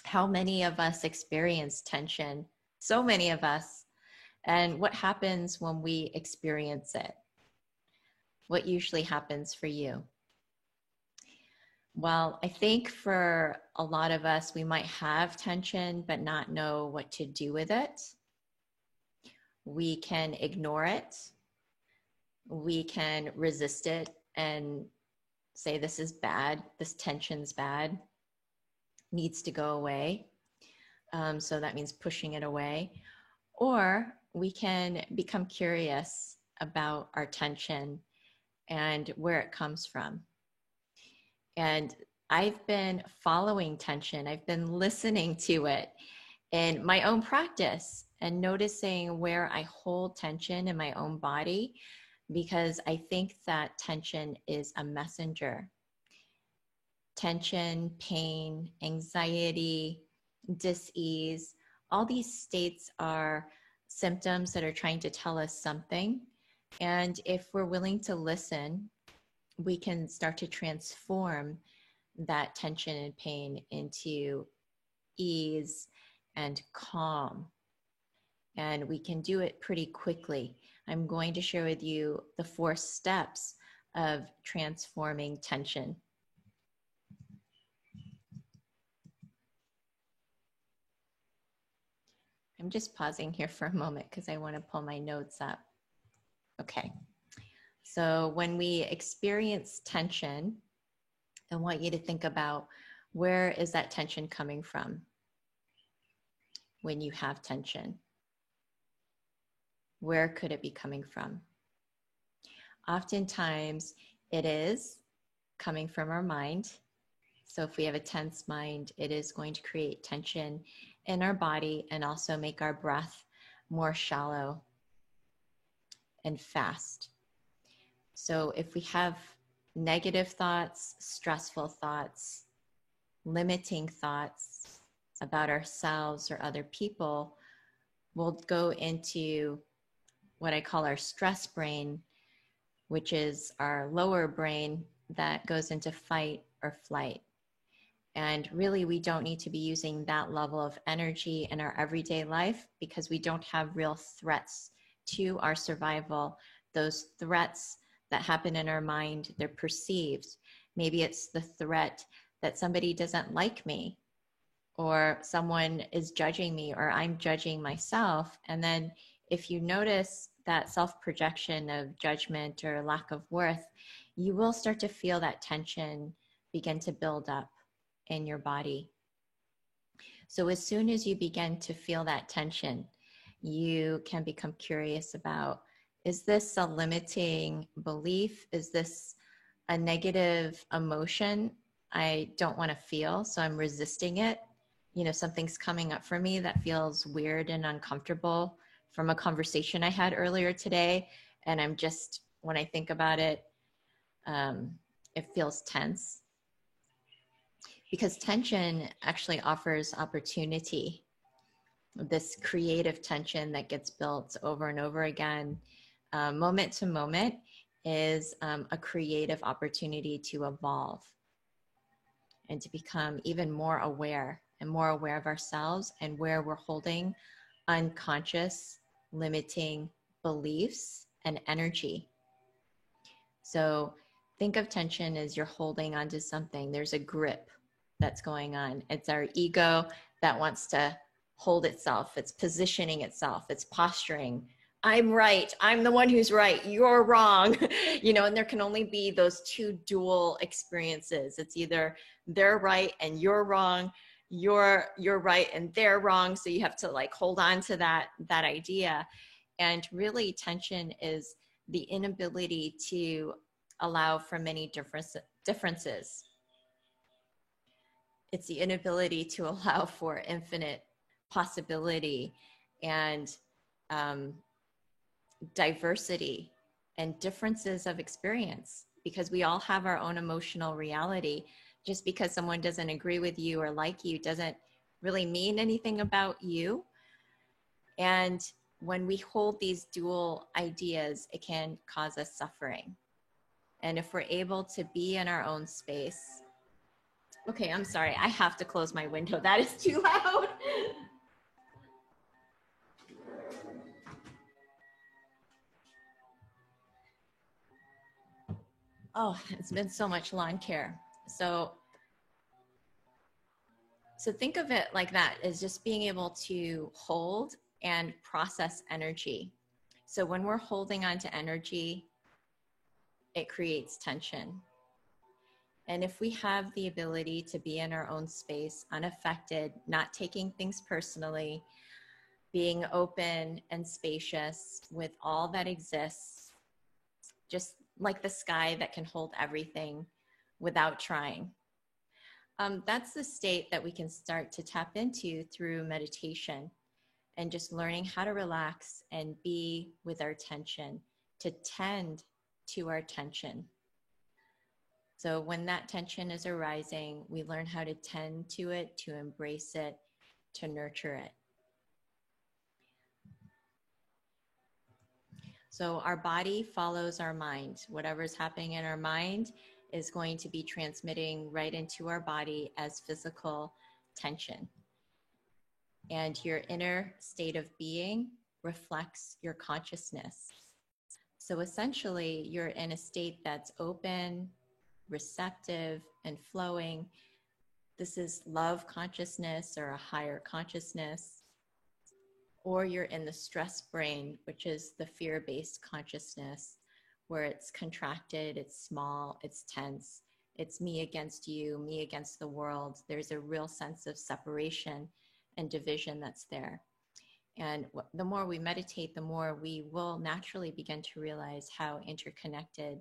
How many of us experience tension? So many of us. And what happens when we experience it? What usually happens for you? Well, I think for a lot of us, we might have tension, but not know what to do with it. We can ignore it. We can resist it and say, this is bad. This tension's bad. Needs to go away. So that means pushing it away. Or we can become curious about our tension and where it comes from. And I've been following tension. I've been listening to it in my own practice and noticing where I hold tension in my own body, because I think that tension is a messenger. Tension, pain, anxiety, dis-ease, all these states are symptoms that are trying to tell us something. And if we're willing to listen, we can start to transform that tension and pain into ease and calm. And we can do it pretty quickly. I'm going to share with you the 4 steps of transforming tension. I'm just pausing here for a moment because I want to pull my notes up. Okay. So when we experience tension, I want you to think about, where is that tension coming from when you have tension? Where could it be coming from? Oftentimes it is coming from our mind. So if we have a tense mind, it is going to create tension in our body and also make our breath more shallow and fast. So if we have negative thoughts, stressful thoughts, limiting thoughts about ourselves or other people, we'll go into what I call our stress brain, which is our lower brain that goes into fight or flight. And really, we don't need to be using that level of energy in our everyday life, because we don't have real threats to our survival. Those threats that happen in our mind, they're perceived. Maybe it's the threat that somebody doesn't like me, or someone is judging me, or I'm judging myself. And then if you notice that self-projection of judgment or lack of worth, you will start to feel that tension begin to build up in your body. So as soon as you begin to feel that tension, you can become curious about, is this a limiting belief? Is this a negative emotion I don't want to feel, so I'm resisting it? You know, something's coming up for me that feels weird and uncomfortable from a conversation I had earlier today. And I'm just, when I think about it, it feels tense. Because tension actually offers opportunity. This creative tension that gets built over and over again, moment to moment, is a creative opportunity to evolve and to become even more aware and more aware of ourselves and where we're holding unconscious limiting beliefs and energy. So think of tension as you're holding onto something. There's a grip that's going on. It's our ego that wants to hold itself. It's positioning itself. It's posturing. I'm right. I'm the one who's right. You're wrong. You know, and there can only be those 2 dual experiences. It's either they're right and you're wrong. You're right and they're wrong. So you have to like hold on to that idea. And really, tension is the inability to allow for many differences. It's the inability to allow for infinite possibility and diversity and differences of experience, because we all have our own emotional reality. Just because someone doesn't agree with you or like you doesn't really mean anything about you. And when we hold these dual ideas, it can cause us suffering. And if we're able to be in our own space Okay, I'm sorry. I have to close my window. That is too loud. Oh, it's been so much lawn care. So think of it like that, as just being able to hold and process energy. So when we're holding on to energy, it creates tension. And if we have the ability to be in our own space, unaffected, not taking things personally, being open and spacious with all that exists, just like the sky that can hold everything without trying. That's the state that we can start to tap into through meditation and just learning how to relax and be with our tension, to tend to our tension. So when that tension is arising, we learn how to tend to it, to embrace it, to nurture it. So our body follows our mind. Whatever's happening in our mind is going to be transmitting right into our body as physical tension. And your inner state of being reflects your consciousness. So essentially, you're in a state that's open, receptive, and flowing. This is love consciousness or a higher consciousness. Or you're in the stress brain, which is the fear-based consciousness, where it's contracted, it's small, it's tense, it's me against you, me against the world. There's a real sense of separation and division that's there. And the more we meditate, the more we will naturally begin to realize how interconnected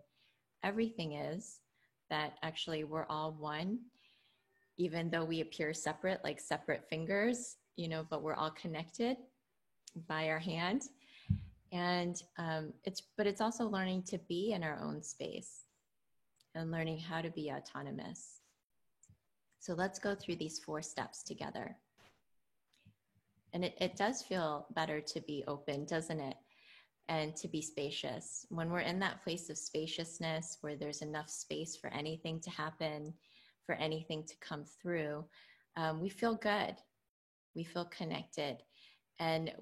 everything is, that actually we're all one, even though we appear separate, like separate fingers, but we're all connected by our hand. And it's also learning to be in our own space and learning how to be autonomous. So let's go through these 4 steps together. And it does feel better to be open, doesn't it? And to be spacious. When we're in that place of spaciousness, where there's enough space for anything to happen, for anything to come through, we feel good. We feel connected. And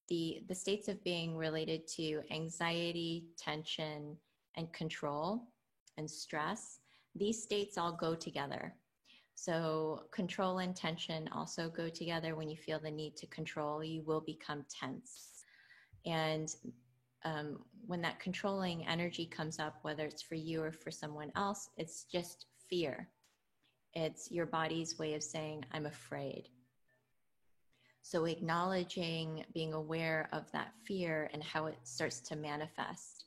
the states of being related to anxiety, tension, and control and stress, these states all go together. So control and tension also go together. When you feel the need to control, you will become tense. And when that controlling energy comes up, whether it's for you or for someone else, it's just fear. It's your body's way of saying, I'm afraid. So acknowledging, being aware of that fear and how it starts to manifest.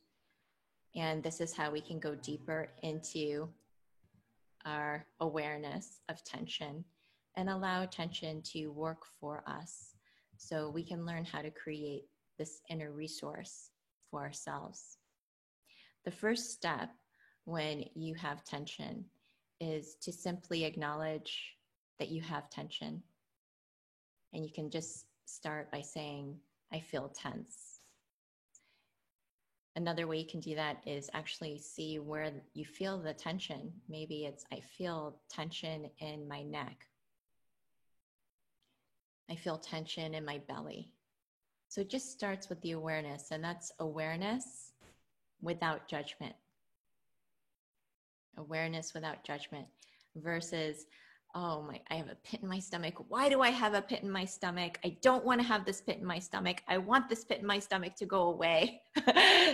And this is how we can go deeper into our awareness of tension and allow tension to work for us, so we can learn how to create this inner resource for ourselves. The first step when you have tension is to simply acknowledge that you have tension. And you can just start by saying, I feel tense. Another way you can do that is actually see where you feel the tension. Maybe it's, I feel tension in my neck. I feel tension in my belly. So it just starts with the awareness, and that's awareness without judgment. Awareness without judgment versus, oh my, I have a pit in my stomach. Why do I have a pit in my stomach? I don't want to have this pit in my stomach. I want this pit in my stomach to go away.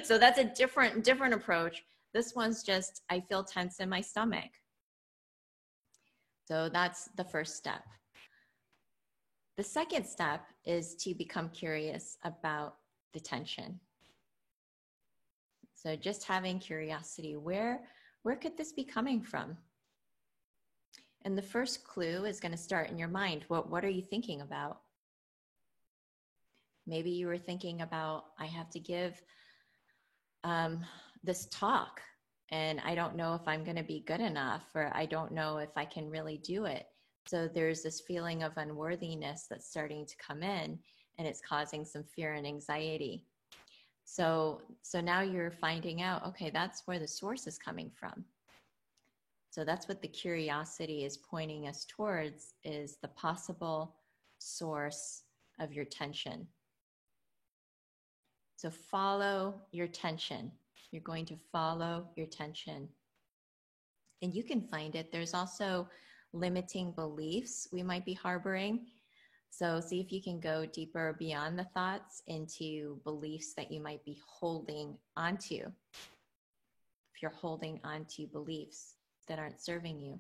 So that's a different approach. This one's just, I feel tense in my stomach. So that's the first step. The second step is to become curious about the tension. So just having curiosity, where could this be coming from? And the first clue is going to start in your mind. What are you thinking about? Maybe you were thinking about, I have to give this talk, and I don't know if I'm going to be good enough, or I don't know if I can really do it. So there's this feeling of unworthiness that's starting to come in, and it's causing some fear and anxiety. So now you're finding out, okay, that's where the source is coming from. So that's what the curiosity is pointing us towards, is the possible source of your tension. So follow your tension. You're going to follow your tension. And you can find it. There's also limiting beliefs we might be harboring. So see if you can go deeper beyond the thoughts into beliefs that you might be holding onto. If you're holding onto beliefs that aren't serving you.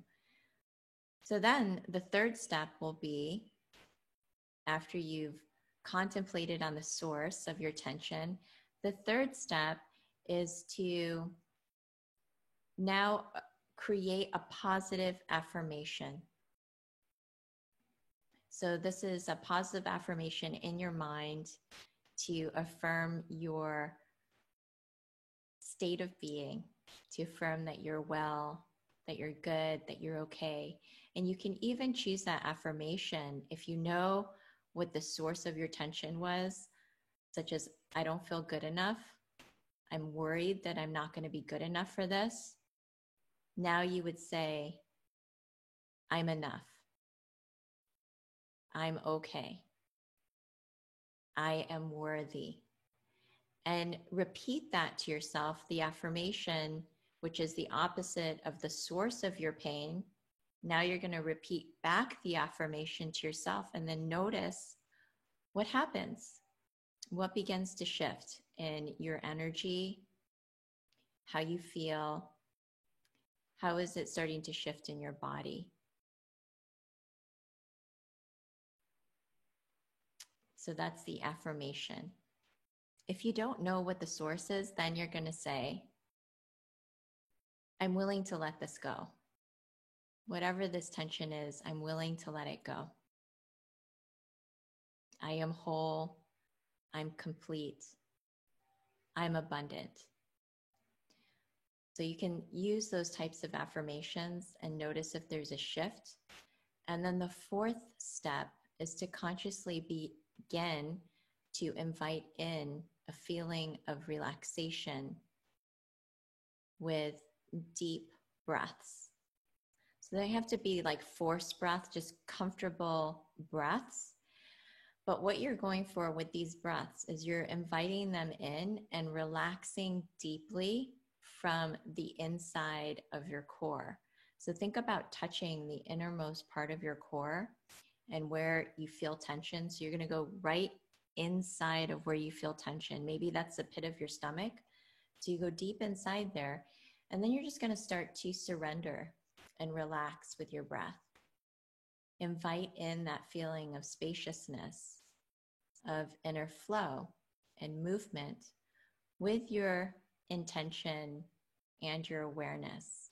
So then the third step will be, after you've contemplated on the source of your tension, the third step is to now create a positive affirmation. So this is a positive affirmation in your mind to affirm your state of being, to affirm that you're well, that you're good, that you're okay. And you can even choose that affirmation if you know what the source of your tension was, such as, I don't feel good enough. I'm worried that I'm not going to be good enough for this. Now you would say, I'm enough. I'm okay. I am worthy. And repeat that to yourself, the affirmation, which is the opposite of the source of your pain. Now you're going to repeat back the affirmation to yourself, and then notice what happens. What begins to shift in your energy, how you feel, how is it starting to shift in your body? So that's the affirmation. If you don't know what the source is, then you're going to say, I'm willing to let this go. Whatever this tension is, I'm willing to let it go. I am whole. I'm complete. I'm abundant. So you can use those types of affirmations and notice if there's a shift. And then the fourth step is to consciously begin to invite in a feeling of relaxation with deep breaths. So they have to be like forced breath, just comfortable breaths. But what you're going for with these breaths is you're inviting them in and relaxing deeply from the inside of your core. So think about touching the innermost part of your core and where you feel tension. So you're going to go right inside of where you feel tension. Maybe that's the pit of your stomach. So you go deep inside there, and then you're just going to start to surrender and relax with your breath. Invite in that feeling of spaciousness, of inner flow and movement with your intention and your awareness.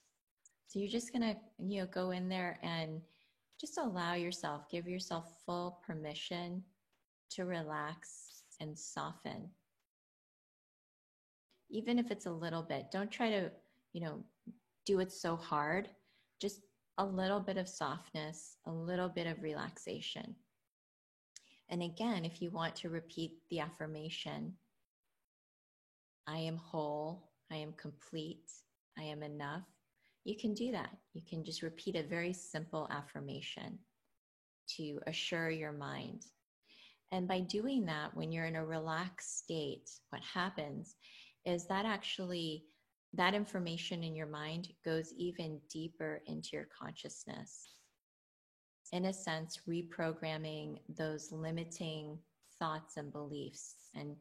So you're just going to, go in there and just allow yourself, give yourself full permission to relax and soften. Even if it's a little bit, don't try to, do it so hard. Just a little bit of softness, a little bit of relaxation. And again, if you want to repeat the affirmation, I am whole, I am complete, I am enough, you can do that. You can just repeat a very simple affirmation to assure your mind. And by doing that, when you're in a relaxed state, what happens is that actually that information in your mind goes even deeper into your consciousness. In a sense, reprogramming those limiting thoughts and beliefs and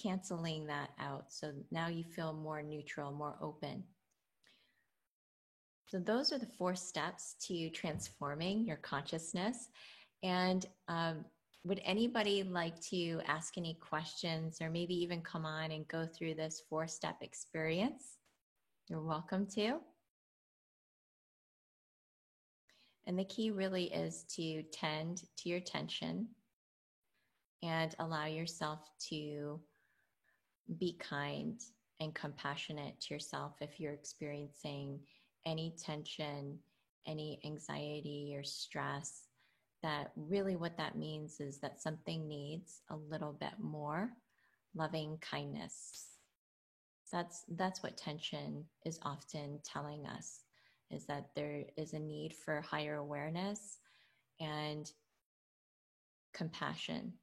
canceling that out. So now you feel more neutral, more open. So those are the 4 steps to transforming your consciousness. And would anybody like to ask any questions or maybe even come on and go through this 4-step experience? You're welcome to. And the key really is to tend to your tension and allow yourself to be kind and compassionate to yourself if you're experiencing any tension, any anxiety or stress. That really what that means is that something needs a little bit more loving kindness. That's what tension is often telling us, is that there is a need for higher awareness and compassion.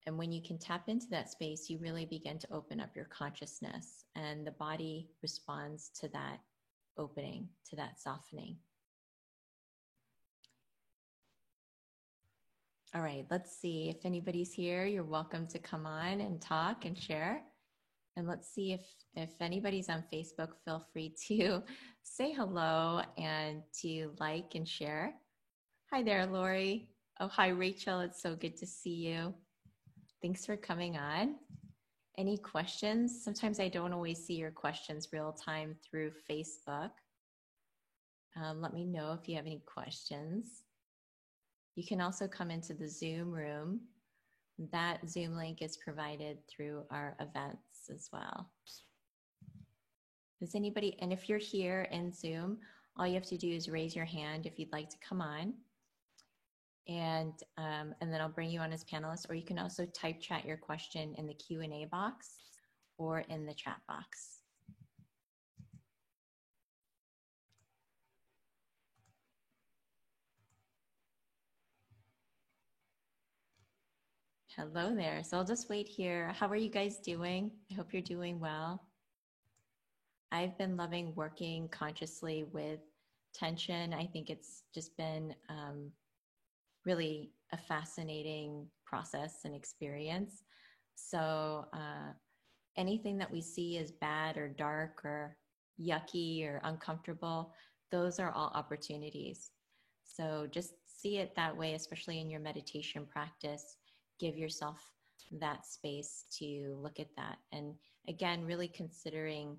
And when you can tap into that space, you really begin to open up your consciousness, and the body responds to that opening, to that softening. All right, let's see if anybody's here. You're welcome to come on and talk and share. And let's see if anybody's on Facebook, feel free to say hello and to like and share. Hi there, Lori. Oh, hi, Rachel. It's so good to see you. Thanks for coming on. Any questions? Sometimes I don't always see your questions real time through Facebook. Let me know if you have any questions. You can also come into the Zoom room. That Zoom link is provided through our events as well. Does anybody, and if you're here in Zoom, all you have to do is raise your hand if you'd like to come on. And then I'll bring you on as panelist, or you can also type chat your question in the Q&A box or in the chat box. Hello there. So I'll just wait here. How are you guys doing? I hope you're doing well. I've been loving working consciously with tension. I think it's just been really a fascinating process and experience. So anything that we see as bad or dark or yucky or uncomfortable, those are all opportunities. So just see it that way, especially in your meditation practice. Give yourself that space to look at that. And again, really considering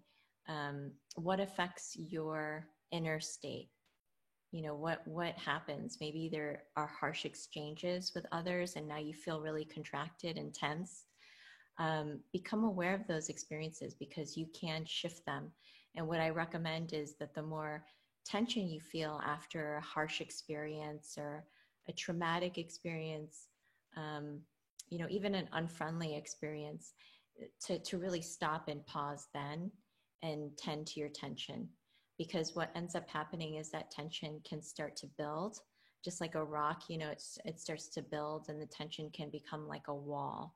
what affects your inner state. You know, what happens? Maybe there are harsh exchanges with others and now you feel really contracted and tense. Become aware of those experiences because you can shift them. And what I recommend is that the more tension you feel after a harsh experience or a traumatic experience, you know, even an unfriendly experience, to really stop and pause then and tend to your tension. Because what ends up happening is that tension can start to build, just like a rock, you know, it starts to build and the tension can become like a wall.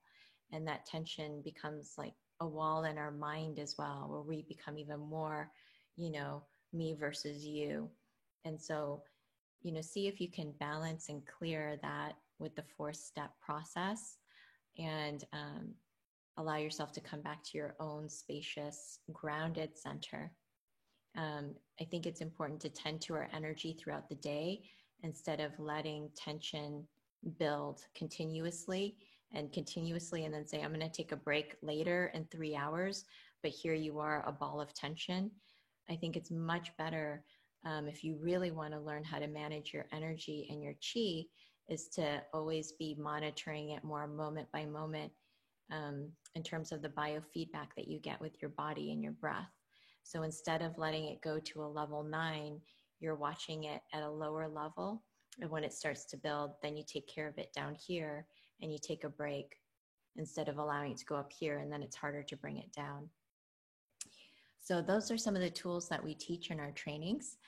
And that tension becomes like a wall in our mind as well, where we become even more, you know, me versus you. And so, you know, see if you can balance and clear that with the 4-step process and allow yourself to come back to your own spacious, grounded center. I think it's important to tend to our energy throughout the day instead of letting tension build continuously and then say, I'm going to take a break later in 3 hours, but here you are, a ball of tension. I think it's much better if you really want to learn how to manage your energy and your chi, is to always be monitoring it more moment by moment in terms of the biofeedback that you get with your body and your breath. So instead of letting it go to a level 9, you're watching it at a lower level. And when it starts to build, then you take care of it down here and you take a break instead of allowing it to go up here, and then it's harder to bring it down. So those are some of the tools that we teach in our trainings.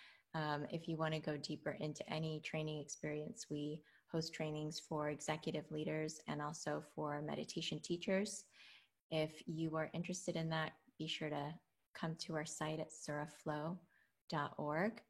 If you want to go deeper into any training experience, we host trainings for executive leaders and also for meditation teachers. If you are interested in that, be sure to come to our site at suraflow.org.